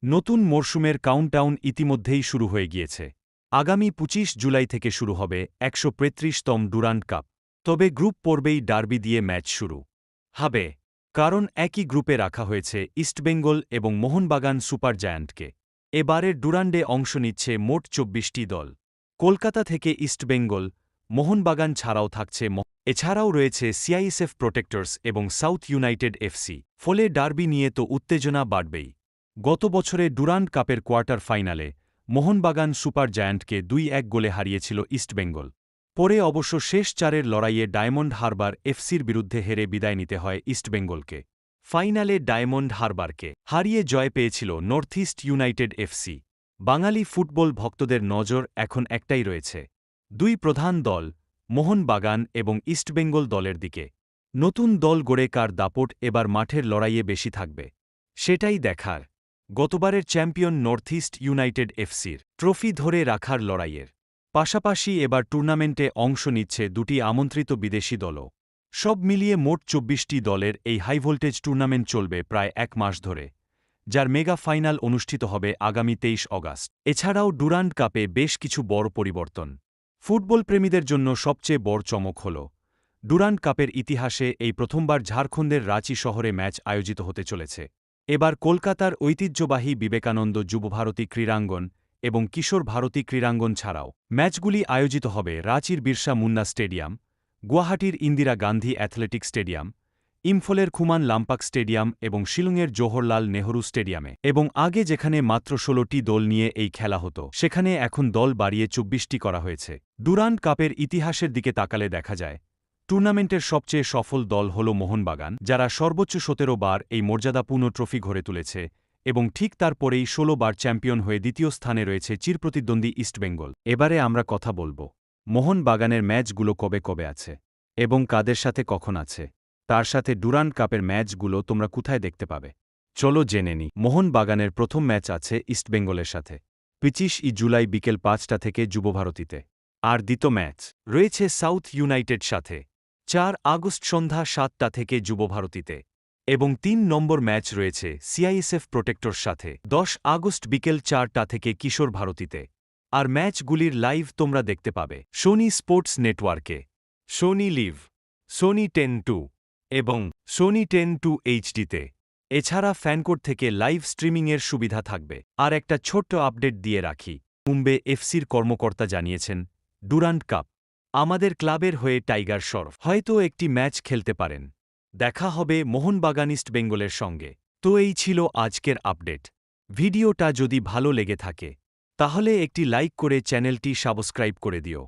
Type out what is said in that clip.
নতুন মরশুমের কাউন্টডাউন ইতিমধ্যেই শুরু হয়ে গিয়েছে। আগামী ২৫ জুলাই থেকে শুরু হবে ১৩৫তম ডুরান্ড কাপ। তবে গ্রুপ পর্বেই ডার্বি দিয়ে ম্যাচ শুরু হবে, কারণ একই গ্রুপে রাখা হয়েছে ইস্টবেঙ্গল এবং মোহনবাগান সুপার জায়ান্টকে। এবারের ডুরান্ডে অংশ নিচ্ছে মোট ২৪টি দল। কলকাতা থেকে ইস্টবেঙ্গল, মোহনবাগান ছাড়াও থাকছে এছাড়াও রয়েছে সিআইএসএফ প্রোটেক্টর্স এবং সাউথ ইউনাইটেড এফসি। ফলে ডার্বি নিয়ে তো উত্তেজনা বাড়বেই। গত বছরে ডুরান্ড কাপের কোয়ার্টার ফাইনালে মোহনবাগান সুপার জায়ান্টকে ২-১ গোলে হারিয়েছিল ইস্টবেঙ্গল। পরে অবশ্য শেষ চারের লড়াইয়ে ডায়মন্ড হারবার এফসির বিরুদ্ধে হেরে বিদায় নিতে হয় ইস্টবেঙ্গলকে। ফাইনালে ডায়মন্ড হারবারকে হারিয়ে জয় পেয়েছিল নর্থ ইস্ট ইউনাইটেড এফসি। বাঙালি ফুটবল ভক্তদের নজর এখন একটাই রয়েছে দুই প্রধান দল মোহনবাগান এবং ইস্টবেঙ্গল দলের দিকে। নতুন দল গড়ে কার দাপট এবার মাঠের লড়াইয়ে বেশি থাকবে, সেটাই দেখার। গতবারের চ্যাম্পিয়ন নর্থ ইস্ট ইউনাইটেড এফসির ট্রফি ধরে রাখার লড়াইয়ের পাশাপাশি এবার টুর্নামেন্টে অংশ নিচ্ছে দুটি আমন্ত্রিত বিদেশি দলও। সব মিলিয়ে মোট ২৪টি দলের এই হাইভোল্টেজ টুর্নামেন্ট চলবে প্রায় এক মাস ধরে, যার মেগা ফাইনাল অনুষ্ঠিত হবে আগামী ২৩ অগাস্ট। এছাড়াও ডুরান্ড কাপে বেশ কিছু বড় পরিবর্তন। ফুটবল প্রেমীদের জন্য সবচেয়ে বড় চমক হল ডুরান্ড কাপের ইতিহাসে এই প্রথমবার ঝাড়খণ্ডের রাঁচি শহরে ম্যাচ আয়োজিত হতে চলেছে। এবার কলকাতার ঐতিহ্যবাহী বিবেকানন্দ যুবভারতী ক্রীড়াঙ্গন এবং কিশোর ভারতী ক্রীড়াঙ্গন ছাড়াও ম্যাচগুলি আয়োজিত হবে রাঁচির বিরসা মুন্ডা স্টেডিয়াম, গুয়াহাটির ইন্দিরা গান্ধী অ্যাথলেটিক স্টেডিয়াম, ইম্ফলের খুমান লাম্পাক স্টেডিয়াম এবং শিলংয়ের জওহরলাল নেহরু স্টেডিয়ামে। এবং আগে যেখানে মাত্র ১৬টি দল নিয়ে এই খেলা হতো, সেখানে এখন দল বাড়িয়ে ২৪টি করা হয়েছে। ডুরান্ড কাপের ইতিহাসের দিকে তাকালে দেখা যায় টুর্নামেন্টের সবচেয়ে সফল দল হল মোহনবাগান, যারা সর্বোচ্চ ১৭ বার এই মর্যাদাপূর্ণ ট্রফি ঘরে তুলেছে, এবং ঠিক তারপরেই ১৬ বার চ্যাম্পিয়ন হয়ে দ্বিতীয় স্থানে রয়েছে চিরপ্রতিদ্বন্দ্বী ইস্টবেঙ্গল। এবারে আমরা কথা বলবো মোহনবাগানের ম্যাচগুলো কবে কবে আছে এবং কাদের সাথে কখন আছে। তার সাথে ডুরান্ড কাপের ম্যাচগুলো তোমরা কোথায় দেখতে পাবে, চলো জেনে নি। মোহনবাগানের প্রথম ম্যাচ আছে ইস্টবেঙ্গলের সাথে ২৫ জুলাই বিকেল ৫টা থেকে যুবভারতীতে। আর দ্বিতীয় ম্যাচ রয়েছে সাউথ ইউনাইটেড সাথে ৪ আগস্ট সন্ধ্যা ৭টা থেকে যুবভারতীতে। এবং ৩ নম্বর ম্যাচ রয়েছে সিআইএসএফ প্রোটেক্টর সাথে ১০ আগস্ট বিকেল ৪টা থেকে কিশোর ভারতীতে। আর ম্যাচগুলির লাইভ তোমরা দেখতে পাবে সোনি স্পোর্টস নেটওয়ার্কে, সোনি লিভ, সোনি 10-2 এবং সোনি 10-2 এইচডিতে। এছাড়া ফ্যানকোড থেকে লাইভ স্ট্রিমিংয়ের সুবিধা থাকবে। আর একটা ছোট্ট আপডেট দিয়ে রাখি, মুম্বে এফসির কর্মকর্তা জানিয়েছেন ডুরান্ড কাপ আমাদের ক্লাবের হয়ে টাইগার শরফ হয়তো একটি ম্যাচ খেলতে পারেন। দেখা হবে মোহনবাগান ইস্টবেঙ্গলের সঙ্গে। তো এই ছিল আজকের আপডেট। ভিডিওটা যদি ভালো লেগে থাকে তাহলে একটি লাইক করে চ্যানেলটি সাবস্ক্রাইব করে দিও।